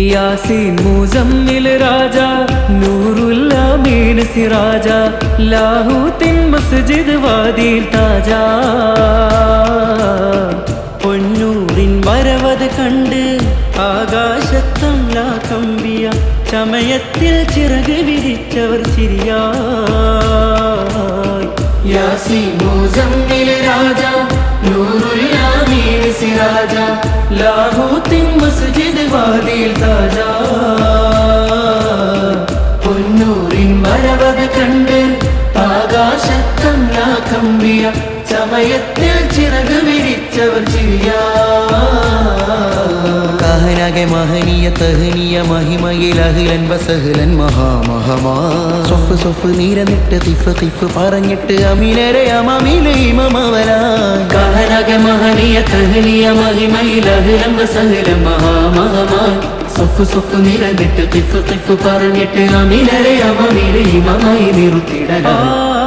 യാസീൻ മുസമ്മിൽ രാജ നൂറുൽ അമീൻ സിറാജ ലാഹൂത്തിൻ മസ്ജിദ് വാദിൽ താജ പൊന്നൂരിൻ വരവത് കണ്ട് ആകാശത്തംലാകമ്പിയ ചമയത്തിൽ ചിറക് വിരിച്ചവർ ചിരിയായി യാസീൻ മുസമ്മിൽ രാജ നൂറുൽ അമീൻ സിറാജ ലാഹൂത്തിൻ മസ്ജിദ് വാദിൽ താജ പൊന്നൂരിൻ വരവത് കണ്ട് ആകാശത്തംലാകമ്പിയ ചമയത്തിൽ ചിറക് വിരിച്ചവർ ചിരിയാകെ മഹനീയ തഹനീയ മഹിമയിൽ അഹ്ലൻ വസഹ്ലൻ മഹാമഹമാ സൊഫ് സൊഫ് നീരനിട്ട് തിഫ് തിഫ് പറഞ്ഞിട്ട് അമീനരെ അമീലെ ഇമമവലായി കഹനകെ മഹനീയ തഹനീയ മഹിമയിൽ അഹ്ലൻ വസഹ്ലൻ മഹാമഹമാ സൊഫ് സൊഫ് നീരനിട്ട് തിഫ് തിഫ് പറഞ്ഞിട്ട് അമീനരെ അമീലെ ഇമമായി നിർത്തിടലായി